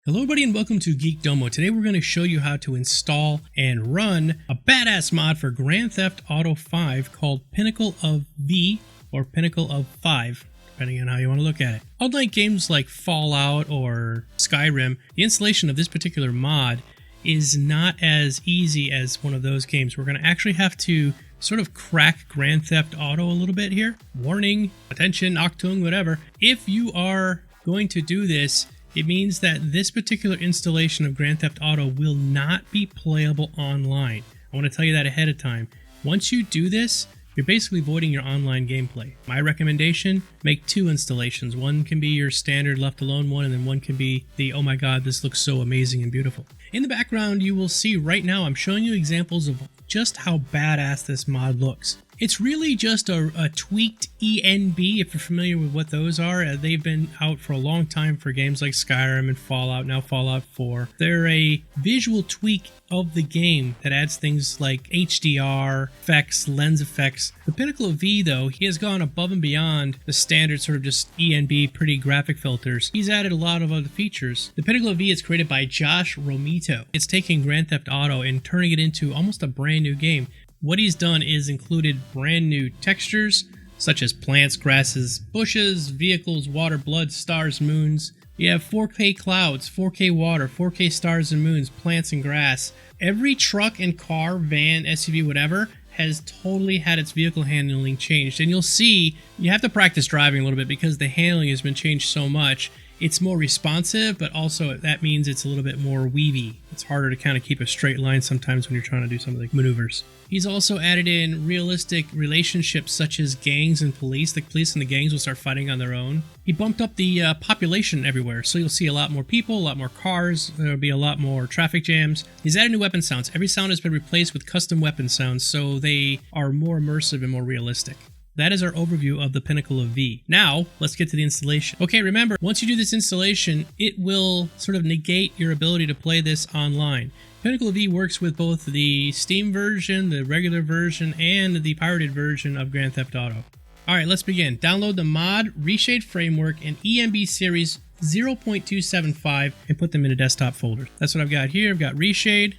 Hello everybody and welcome to Geekdomo. Today we're going to show you how to install and run a badass mod for Grand Theft Auto 5 called Pinnacle of V or Pinnacle of 5, depending on how you want to look at it. Unlike games like Fallout or Skyrim, the installation of this particular mod is not as easy as one of those games. We're going to actually have to sort of crack Grand Theft Auto a little bit here. Warning, attention, Achtung, whatever. If you are going to do this, it means that this particular installation of Grand Theft Auto will not be playable online. I want to tell you that ahead of time. Once you do this, you're basically voiding your online gameplay. My recommendation, make 2 installations. One can be your standard left alone one, and then one can be the, oh my god, this looks so amazing and beautiful. In the background, you will see right now, I'm showing you examples of just how badass this mod looks. It's really just a tweaked ENB, if you're familiar with what those are. They've been out for a long time for games like Skyrim and Fallout, now Fallout 4. They're a visual tweak of the game that adds things like HDR, effects, lens effects. The Pinnacle of V, though, he has gone above and beyond the standard sort of just ENB pretty graphic filters. He's added a lot of other features. The Pinnacle of V is created by Josh Romito. It's taking Grand Theft Auto and turning it into almost a brand new game. What he's done is included brand new textures, such as plants, grasses, bushes, vehicles, water, blood, stars, moons. You have 4K clouds, 4K water, 4K stars and moons, plants and grass. Every truck and car, van, SUV, whatever, has totally had its vehicle handling changed. And you'll see, you have to practice driving a little bit because the handling has been changed so much. It's more responsive, but also that means it's a little bit more weavy. It's harder to kind of keep a straight line sometimes when you're trying to do some of the maneuvers. He's also added in realistic relationships such as gangs and police. The police and the gangs will start fighting on their own. He bumped up the population everywhere, so you'll see a lot more people, a lot more cars. There'll be a lot more traffic jams. He's added new weapon sounds. Every sound has been replaced with custom weapon sounds, so they are more immersive and more realistic. That is our overview of the Pinnacle of V. Now, let's get to the installation. Okay, remember, once you do this installation, it will sort of negate your ability to play this online. Pinnacle of V works with both the Steam version, the regular version, and the pirated version of Grand Theft Auto. Alright, let's begin. Download the mod, Reshade Framework, and ENB Series 0.275 and put them in a desktop folder. That's what I've got here. I've got Reshade,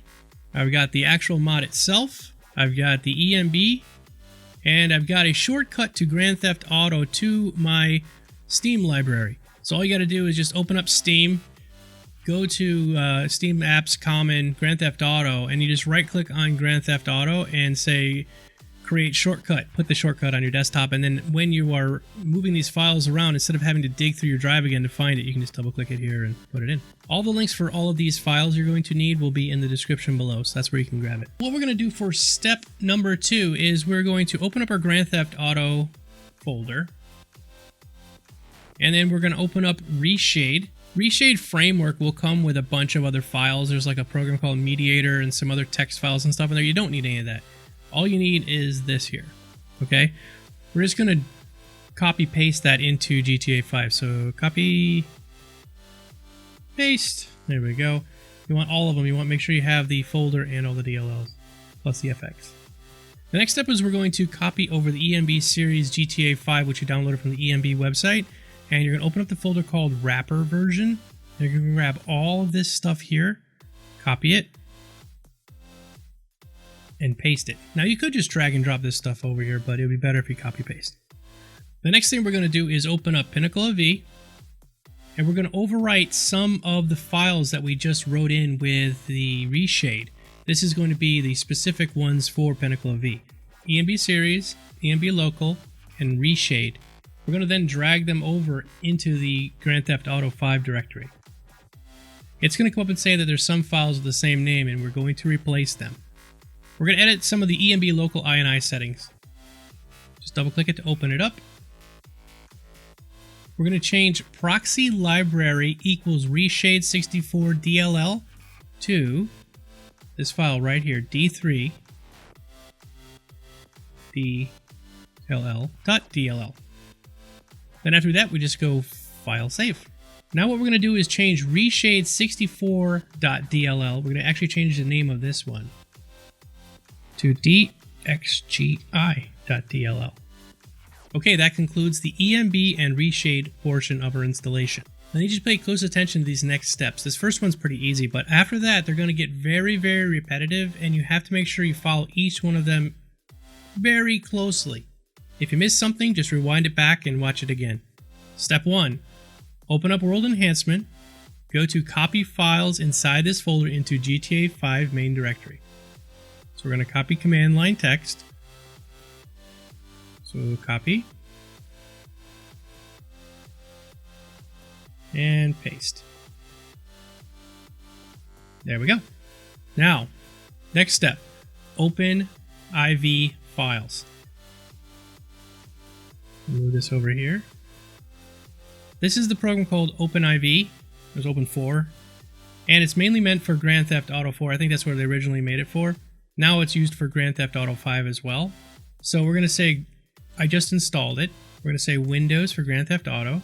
I've got the actual mod itself, I've got the ENB, and I've got a shortcut to Grand Theft Auto to my Steam library. So all you got to do is just open up Steam, go to Steam Apps, Common, Grand Theft Auto, and you just right-click on Grand Theft Auto and say, create shortcut. Put the shortcut on your desktop, and then when you are moving these files around, instead of having to dig through your drive again to find it, you can just double-click it here and put it in. All the links for all of these files you're going to need will be in the description below, so that's where you can grab it. What we're going to do for step number 2 is we're going to open up our Grand Theft Auto folder, and then we're going to open up Reshade. Reshade Framework will come with a bunch of other files. There's like a program called Mediator and some other text files and stuff in there. You don't need any of that. All you need is this here, okay? We're just going to copy paste that into GTA 5. So copy, paste, there we go. You want all of them. You want to make sure you have the folder and all the DLLs, plus the FX. The next step is we're going to copy over the ENB series GTA 5, which you downloaded from the ENB website, and you're going to open up the folder called Wrapper Version. You're going to grab all of this stuff here, copy it, and paste it. Now you could just drag and drop this stuff over here, but it would be better if you copy paste. The next thing we're going to do is open up Pinnacle of V, and we're going to overwrite some of the files that we just wrote in with the Reshade. This is going to be the specific ones for Pinnacle of V. ENB Series, ENB Local, and Reshade. We're going to then drag them over into the Grand Theft Auto 5 directory. It's going to come up and say that there's some files with the same name, and we're going to replace them. We're going to edit some of the ENB local INI settings. Just double click it to open it up. We're going to change proxy library equals reshade 64 DLL to this file right here, D3 DLL.dll. Then after that, we just go file save. Now what we're going to do is change reshade 64.dll. We're going to actually change the name of this one to dxgi.dll. Okay, that concludes the ENB and Reshade portion of our installation. I need you to pay close attention to these next steps. This first one's pretty easy, but after that, they're going to get very, very repetitive, and you have to make sure you follow each one of them very closely. If you miss something, just rewind it back and watch it again. Step 1. Open up World Enhancement. Go to Copy Files inside this folder into GTA 5 main directory. So we're going to copy command line text. So copy. And paste. There we go. Now, next step. Open IV files. Move this over here. This is the program called OpenIV. There's Open4. And it's mainly meant for Grand Theft Auto 4. I think that's what they originally made it for. Now it's used for Grand Theft Auto 5 as well. So we're going to say, I just installed it. We're going to say Windows for Grand Theft Auto.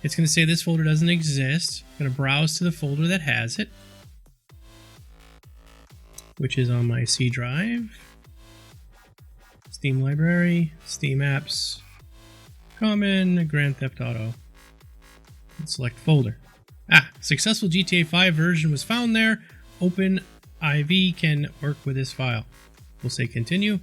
It's going to say this folder doesn't exist. I'm going to browse to the folder that has it, which is on my C drive. Steam Library, Steam Apps, Common, Grand Theft Auto. And select folder. Successful GTA 5 version was found there. OpenIV can work with this file. We'll say continue.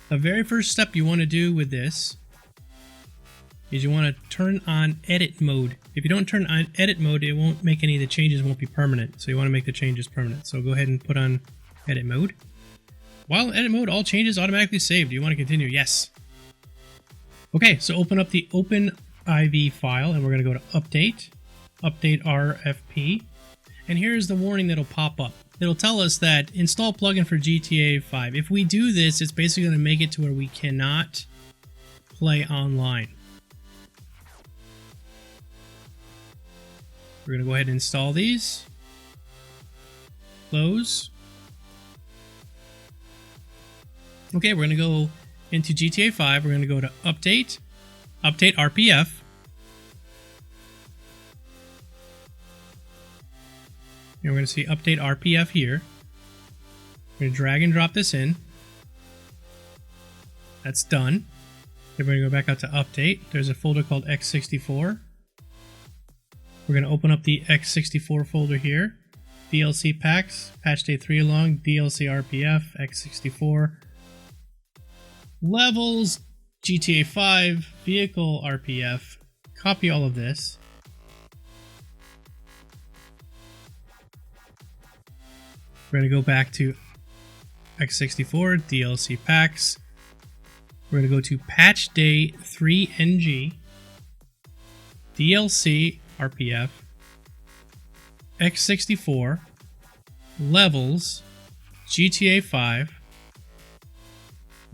The very first step you want to do with this is you want to turn on edit mode. If you don't turn on edit mode, it won't make any of the changes, won't be permanent. So you want to make the changes permanent. So go ahead and put on edit mode. While in edit mode, all changes automatically saved. Do you want to continue? Yes. Okay, so open up the OpenIV file and we're going to go to update, update RFP. And here's the warning that'll pop up. It'll tell us that install plugin for GTA 5. If we do this, it's basically going to make it to where we cannot play online. We're going to go ahead and install these. Close. Okay, we're going to go into GTA 5. We're going to go to update, update RPF. And we're going to see update RPF here. We're going to drag and drop this in. That's done. Then we're going to go back out to update. There's a folder called x64. We're going to open up the x64 folder here. DLC packs, patch day 3 along, DLC RPF, x64. Levels, GTA 5, vehicle RPF. Copy all of this. We're going to go back to x64, DLC packs. We're going to go to patch day 3NG, DLC RPF, x64, levels, GTA 5,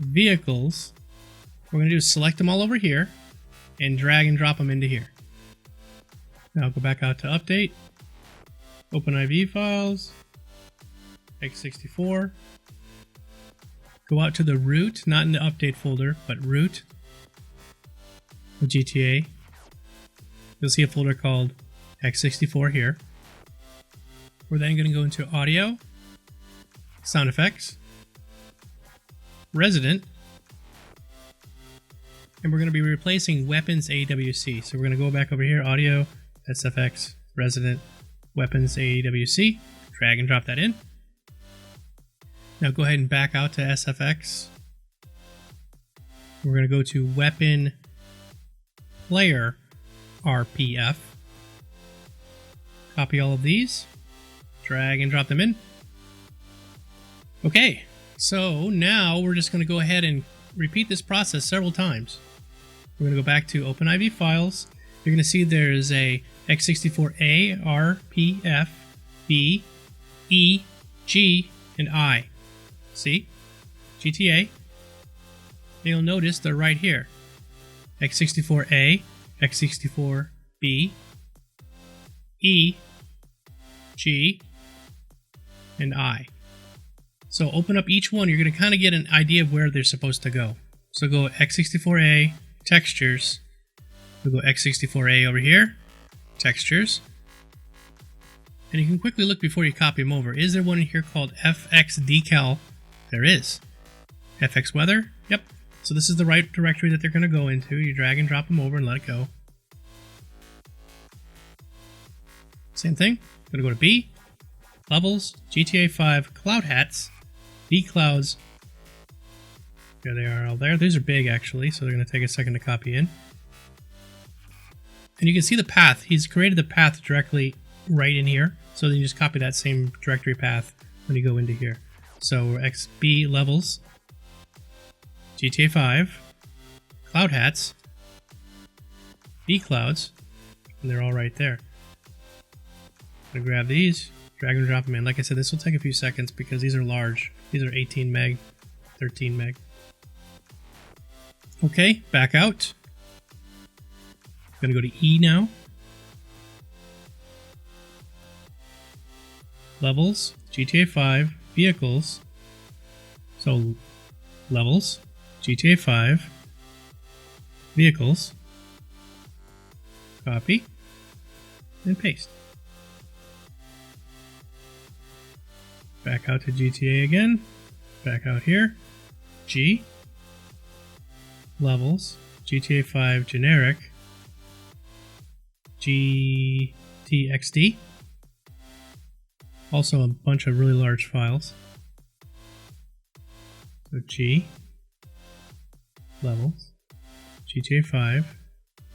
vehicles. What we're going to do is select them all over here and drag and drop them into here. Now go back out to update, OpenIV files, x64. Go out to the root, not in the update folder, but root of GTA. You'll see a folder called x64 here. We're then going to go into audio, sound effects, resident, and we're going to be replacing weapons AWC. So we're going to go back over here, audio, SFX, resident, weapons AWC, drag and drop that in. Now go ahead and back out to SFX. We're going to go to weapon player RPF. Copy all of these, drag and drop them in. Okay, so now we're just going to go ahead and repeat this process several times. We're going to go back to OpenIV files. You're going to see there's a x64A, RPF, B, E, G, and I. See? GTA. And you'll notice they're right here. x64A, x64B, E, G, and I. So open up each one. You're going to kind of get an idea of where they're supposed to go. So go x64A, textures. We'll go x64A over here, textures. And you can quickly look before you copy them over. Is there one in here called FX decal? There is. FX weather? Yep. So this is the right directory that they're going to go into. You drag and drop them over and let it go. Same thing. Going to go to B, Levels, GTA 5, Cloud Hats, B Clouds. There they are all there. These are big actually, so they're going to take a second to copy in. And you can see the path. He's created the path directly right in here. So then you just copy that same directory path when you go into here. So XB Levels, GTA 5, Cloud Hats, B Clouds, and they're all right there. I'm gonna grab these, drag and drop them in. Like I said, this will take a few seconds because these are large. These are 18 meg, 13 meg. Okay, back out. I'm gonna go to E now. Levels, GTA 5, Vehicles. So, Levels, GTA 5, Vehicles, copy, and paste. Back out to GTA again, back out here, G, Levels, GTA 5 Generic, GTXD, also a bunch of really large files. So G, Levels, GTA 5,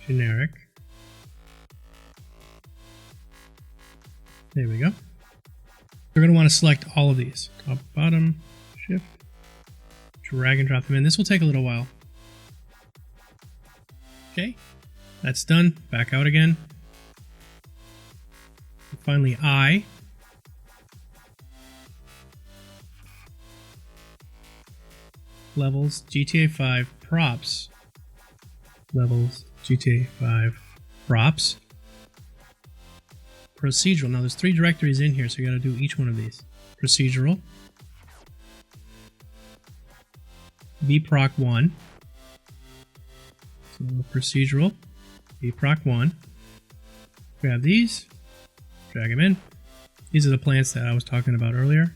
Generic. There we go. We're going to want to select all of these. Top, bottom, shift, drag and drop them in. This will take a little while. Okay, that's done. Back out again. And finally, I. Levels, GTA 5, Props. Levels, GTA 5, Props. Procedural. Now there's 3 directories in here, so you got to do each one of these. Procedural. vproc1. So procedural. vproc1. Grab these. Drag them in. These are the plants that I was talking about earlier.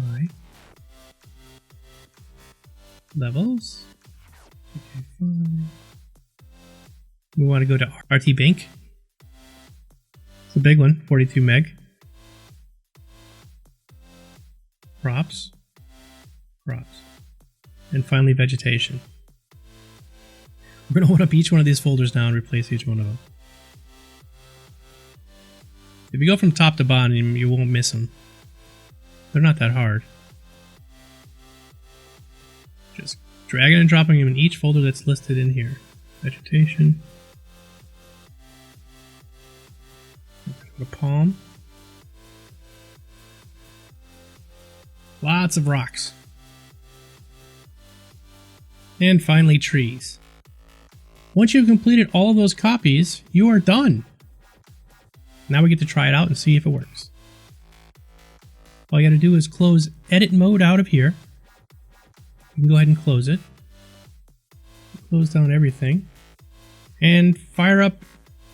I. Levels. Okay, fine. We want to go to RTBank. It's a big one, 42 meg. Props. Props. And finally, vegetation. We're going to open up each one of these folders now and replace each one of them. If you go from top to bottom, you won't miss them. They're not that hard. Just dragging and dropping them in each folder that's listed in here. Vegetation. The palm. Lots of rocks. And finally, trees. Once you've completed all of those copies, you are done. Now we get to try it out and see if it works. All you got to do is close edit mode out of here. You can go ahead and close it. Close down everything. And fire up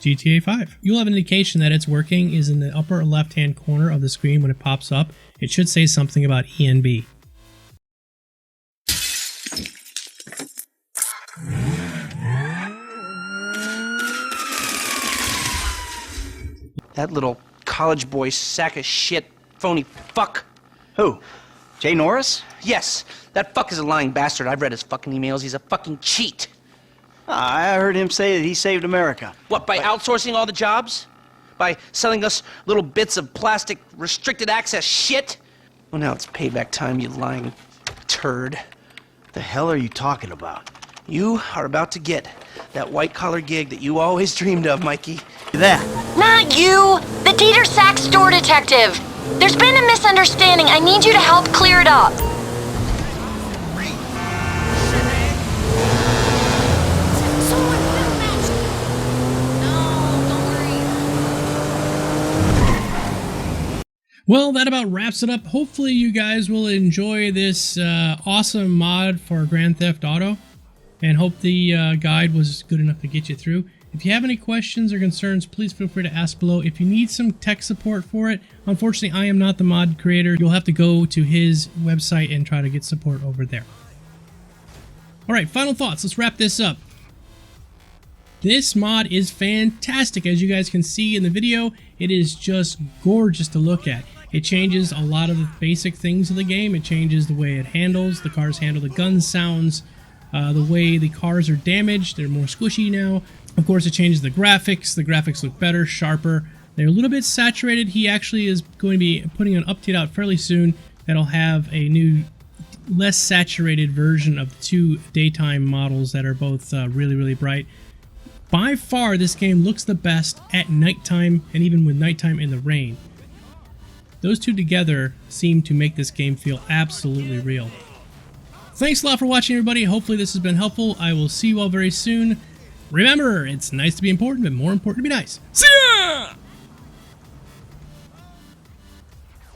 GTA 5. You'll have an indication that it's working is in the upper left hand corner of the screen when it pops up. It should say something about ENB. That little college boy sack of shit, phony fuck. Who? Jay Norris? Yes, that fuck is a lying bastard. I've read his fucking emails. He's a fucking cheat. I heard him say that he saved America. What, by outsourcing all the jobs? By selling us little bits of plastic restricted access shit? Well, now it's payback time, you lying turd. The hell are you talking about? You are about to get that white-collar gig that you always dreamed of, Mikey. That. Not you! The Dieter Sack store detective! There's been a misunderstanding. I need you to help clear it up. Well, that about wraps it up. Hopefully you guys will enjoy this awesome mod for Grand Theft Auto, and hope the guide was good enough to get you through. If you have any questions or concerns, please feel free to ask below. If you need some tech support for it, unfortunately, I am not the mod creator. You'll have to go to his website and try to get support over there. All right, final thoughts. Let's wrap this up. This mod is fantastic. As you guys can see in the video, it is just gorgeous to look at. It changes a lot of the basic things of the game. It changes the way it handles, the cars handle, the gun sounds, the way the cars are damaged. They're more squishy now. Of course, it changes the graphics. The graphics look better, sharper. They're a little bit saturated. He actually is going to be putting an update out fairly soon that'll have a new, less saturated version of the two daytime models that are both really, really bright. By far, this game looks the best at nighttime, and even with nighttime in the rain. Those two together seem to make this game feel absolutely real. Thanks a lot for watching, everybody. Hopefully this has been helpful. I will see you all very soon. Remember, it's nice to be important, but more important to be nice. See ya!